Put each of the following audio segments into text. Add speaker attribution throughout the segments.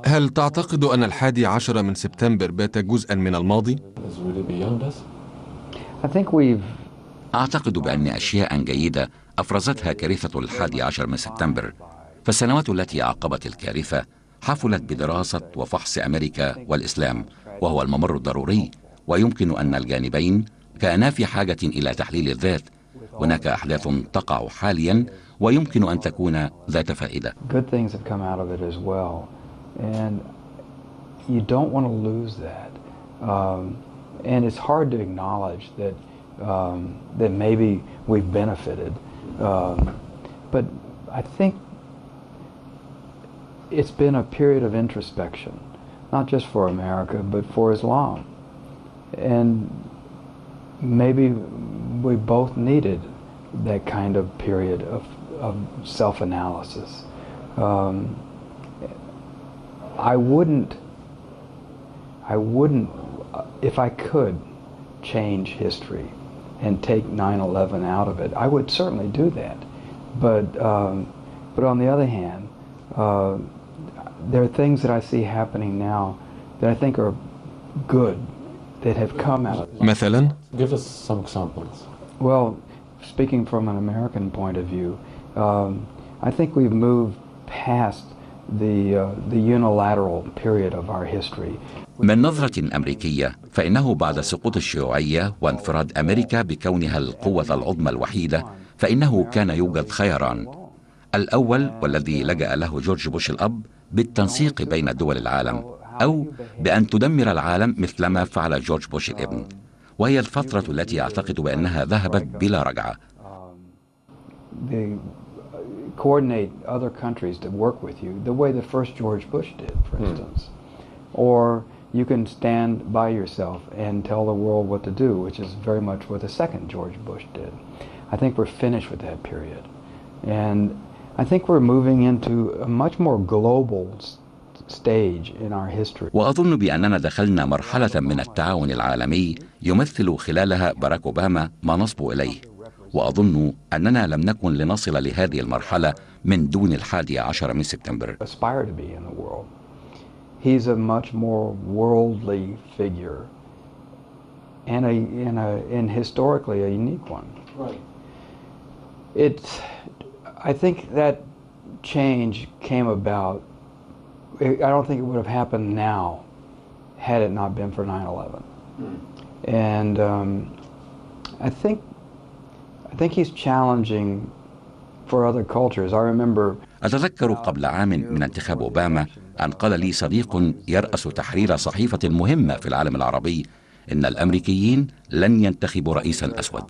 Speaker 1: هل تعتقد أن 11 من سبتمبر بات جزءا من الماضي؟
Speaker 2: أعتقد بأن أشياء جيدة أفرزتها كارثة 11 من سبتمبر، فالسنوات التي أعقبت الكارثة حفلت بدراسة وفحص أمريكا والإسلام، وهو الممر الضروري، ويمكن أن الجانبين كانا في حاجة إلى تحليل الذات. هناك أحداث تقع حاليا ويمكن أن تكون ذات فائدة.
Speaker 3: And it's hard to acknowledge that that maybe we've benefited, but I think it's been a period of introspection, not just for America but for Islam, and maybe we both needed that kind of period of self-analysis. I wouldn't if I could change history and take 9/11 out of it, I would certainly do that. But on the other hand, there are things that I see happening now that I think are good that have come out of it.
Speaker 1: مثلا?
Speaker 4: Give us some examples.
Speaker 3: Well, speaking from an American point of view, I think we've moved past the unilateral period of our history.
Speaker 2: من نظرة أمريكية فإنه بعد سقوط الشيوعية وانفراد أمريكا بكونها القوة العظمى الوحيدة، فإنه كان يوجد خياران. الأول والذي لجأ له جورج بوش الأب بالتنسيق بين دول العالم، أو بأن تدمر العالم مثلما فعل جورج بوش الابن، وهي الفترة التي أعتقد بأنها ذهبت بلا رجعة.
Speaker 3: Coordinate other countries to work with you the way the first George Bush did, for instance. Or you can stand by yourself and tell the world what to do, which is very much what the second George Bush did. I think we're finished with that period. And I think we're moving into a much more global stage in our history.
Speaker 2: وأظن بأننا دخلنا مرحلة من التعاون العالمي يمثل خلالها باراك أوباما ما نصبو إليه. وأظن أننا لم نكن لنصل لهذه المرحلة من دون 11 من سبتمبر.
Speaker 3: He's a much more worldly figure and historically a unique one. Right. I think that change came about. I don't think it would have happened now had it not been for 9/11. And I think he's challenging for other cultures. I remember.
Speaker 2: أتذكر قبل عام من انتخاب أوباما أن قال لي صديق يرأس تحرير صحيفة مهمة في العالم العربي إن الأمريكيين لن ينتخبوا رئيسا أسود.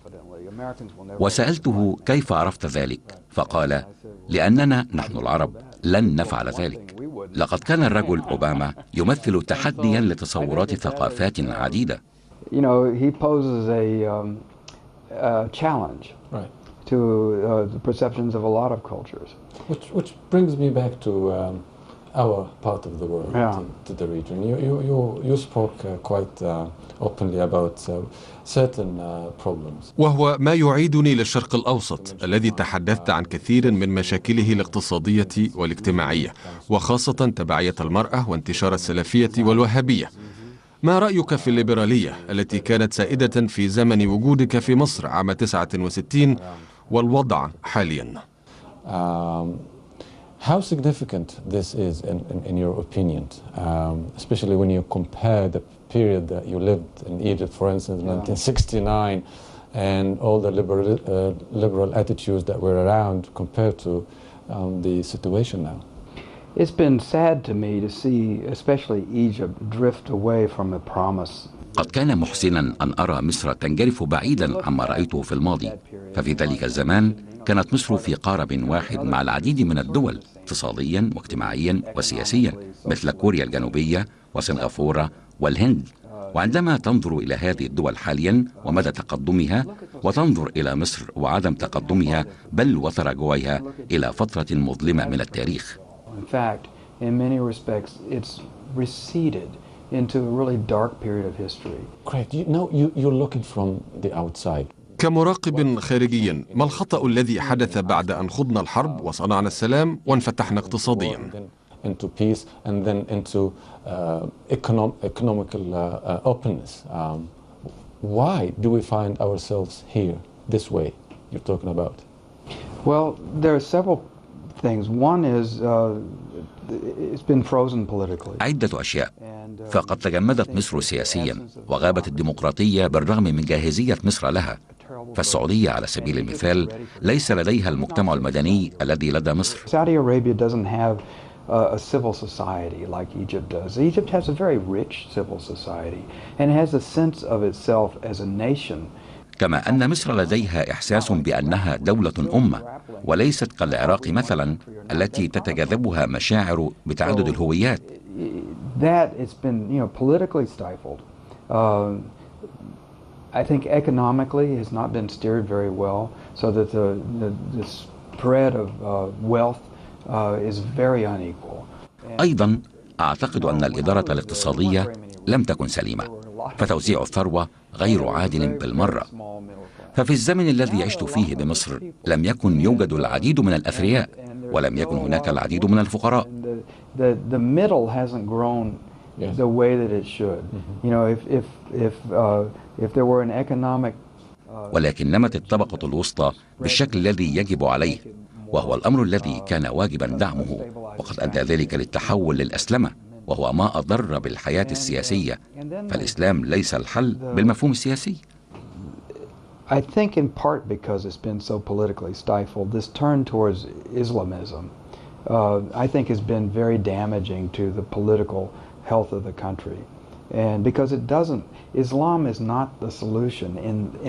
Speaker 2: وسألته كيف عرفت ذلك؟ فقال لأننا نحن العرب لن نفعل ذلك. لقد كان الرجل أوباما يمثل تحديا لتصورات ثقافات عديدة.
Speaker 3: You know, he poses a challenge. Right. To the perceptions of a lot of cultures.
Speaker 4: Which brings me back to our part of the world, to the region. You spoke quite openly about certain problems.
Speaker 1: وهو ما يعيدني للشرق الأوسط الذي تحدثت عن كثير من مشاكله الاقتصادية والاجتماعية، وخاصة تبعية المرأة وانتشار السلفية والوهابية. ما رأيك في الليبرالية التي كانت سائدة في زمن وجودك في مصر عام 69 والوضع حاليا؟
Speaker 4: How significant this is in your opinion, especially when you compare the period that you lived in Egypt, for instance, in 1969, and all the liberal attitudes that were around compared to the situation now?
Speaker 3: It's been sad to me to see, especially Egypt, drift away from the promise.
Speaker 2: قد كان محزنا أن أرى مصر تنجرف بعيدا عما رأيته في الماضي، ففي ذلك الزمان كانت مصر في قارب واحد مع العديد من الدول اقتصاديا واجتماعيا وسياسيا مثل كوريا الجنوبية وسنغافورة والهند. وعندما تنظر إلى هذه الدول حاليا ومدى تقدمها، وتنظر إلى مصر وعدم تقدمها بل وتراجعها إلى فترة مظلمة من التاريخ.
Speaker 3: In fact, in many respects, it's receded into a really dark period of history.
Speaker 4: Great. You're looking from the outside.
Speaker 1: كمراقب خارجي، ما الخطأ الذي حدث بعد أن خضنا الحرب وصنعنا السلام وانفتحنا اقتصاديا؟
Speaker 4: into peace, and then into economical openness. Why do we find ourselves here this way you're talking about?
Speaker 3: Well, there are several things. One is it's been frozen politically.
Speaker 2: عدة أشياء. فقد تجمدت مصر سياسيا وغابت الديمقراطية بالرغم من جاهزية مصر لها. فالسعودية على سبيل المثال ليس لديها المجتمع المدني الذي لدى مصر.
Speaker 3: Saudi Arabia doesn't have a civil society like Egypt does. Egypt has a very rich civil society and has a sense of itself as a nation.
Speaker 2: كما أن مصر لديها إحساس بأنها دولة أمة وليست كالعراق مثلا التي تتجاذبها مشاعر بتعدد الهويات.
Speaker 3: That it's been, politically stifled. I think economically has not been steered very well, so that the spread of wealth is very unequal.
Speaker 2: أيضا أعتقد أن الإدارة الاقتصادية لم تكن سليمة، فتوزيع الثروة غير عادل بالمرة. ففي الزمن الذي عشت فيه بمصر لم يكن يوجد العديد من الأثرياء ولم يكن هناك العديد من الفقراء.
Speaker 3: The middle hasn't grown the way that it should. If there were an economic
Speaker 2: ولكن نمت الطبقة الوسطى بالشكل الذي يجب عليه، وهو الأمر الذي كان واجبا دعمه، وقد أدى ذلك للتحول للأسلمة، وهو ما أضر بالحياة السياسية. فالإسلام ليس الحل بالمفهوم السياسي.
Speaker 3: I think in part because it's been so politically stifled, this turn towards Islamism, I think has been very damaging to the political health of the country. And because Islam is not the solution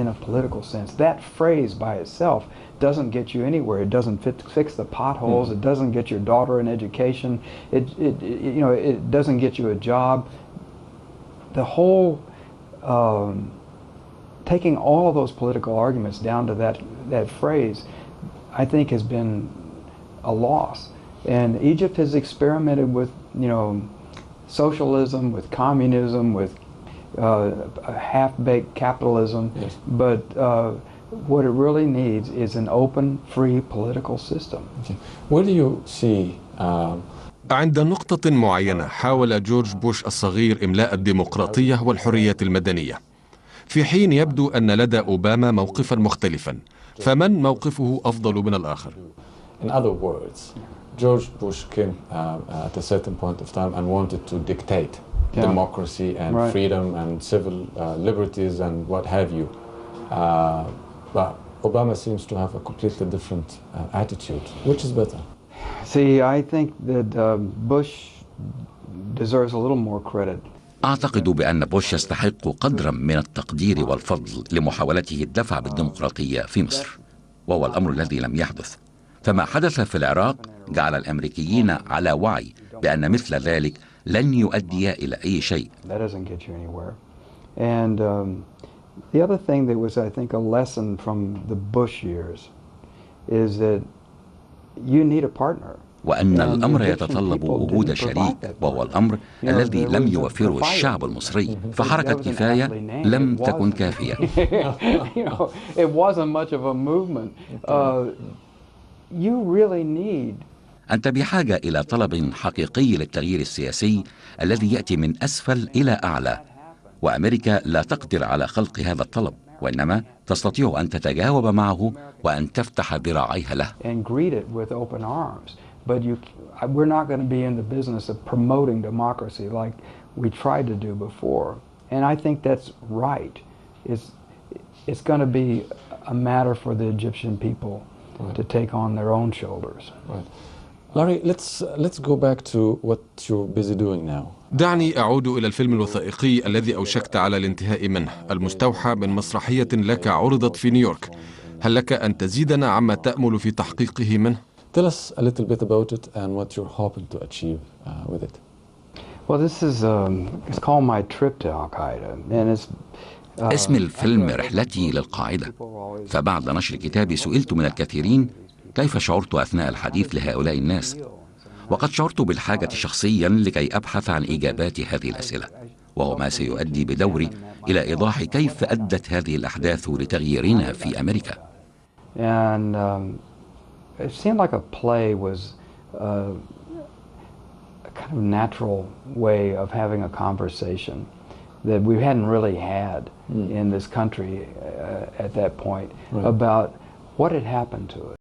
Speaker 3: in a political sense. That phrase by itself doesn't get you anywhere. It doesn't fix the potholes. It doesn't get your daughter an education. It doesn't get you a job. The whole taking all of those political arguments down to that phrase, I think has been a loss. And Egypt has experimented with, socialism, with communism, with half-baked capitalism, yes. But what it really needs is an open, free political system.
Speaker 4: Okay. Where do you see
Speaker 1: عند نقطة معينة حاول جورج بوش الصغير إملاء الديمقراطية والحريات المدنية، في حين يبدو أن لدى أوباما موقفا مختلفا. فمن موقفه أفضل من الآخر؟
Speaker 4: In other words, George Bush came at a certain point of time and wanted to dictate democracy and freedom and civil liberties and what have you. But Obama seems to have a completely different attitude. Which is better?
Speaker 3: See, I think that Bush deserves a little more credit.
Speaker 2: أعتقد بأن بوش يستحق قدرا من التقدير والفضل لمحاولته الدفع بالديمقراطية في مصر، وهو الأمر الذي لم يحدث. فما حدث في العراق جعل الأمريكيين على وعي بأن مثل ذلك لن يؤدي إلى أي شيء.
Speaker 3: And the other thing that was, I think, a lesson from the Bush years is that you need a partner.
Speaker 2: وأن الأمر يتطلب وجود شريك، وهو الأمر الذي لم يوفره الشعب المصري. فحركة كفاية لم تكن كافية.
Speaker 3: It wasn't much of a movement. You really need.
Speaker 2: أنت بحاجة إلى طلب حقيقي للتغيير السياسي الذي يأتي من أسفل إلى أعلى، وأمريكا لا تقدر على خلق هذا الطلب، وإنما تستطيع أن تتجاوب معه وأن تفتح ذراعيها له.
Speaker 3: But we're not going to be in the business of promoting democracy like we tried to do before. And I think that's right. It's going to be a matter for the Egyptian people to take on their own shoulders.
Speaker 4: Right. Larry, let's go back to what you're busy doing now.
Speaker 1: دعني أعود إلى الفيلم الوثائقي الذي أوشكت على الانتهاء منه، المستوحى من مسرحية لك عرضت في نيويورك. هل لك أن تزيدنا عما تأمل في تحقيقه منه؟
Speaker 4: Tell us a little bit about it and what you're hoping to achieve with it.
Speaker 3: Well, this is it's called My Trip to Al-Qaeda, and it's
Speaker 2: اسم الفيلم رحلتي للقاعدة. فبعد نشر كتابي سئلت من الكثيرين كيف شعرت أثناء الحديث لهؤلاء الناس، وقد شعرت بالحاجة شخصيا لكي أبحث عن إجابات هذه الأسئلة، وهو ما سيؤدي بدوري إلى إيضاح كيف أدت هذه الأحداث لتغييرنا في أمريكا.
Speaker 3: And it seemed like a play was kind of natural way of having a conversation that we hadn't really had in this country at that point about what had happened to it.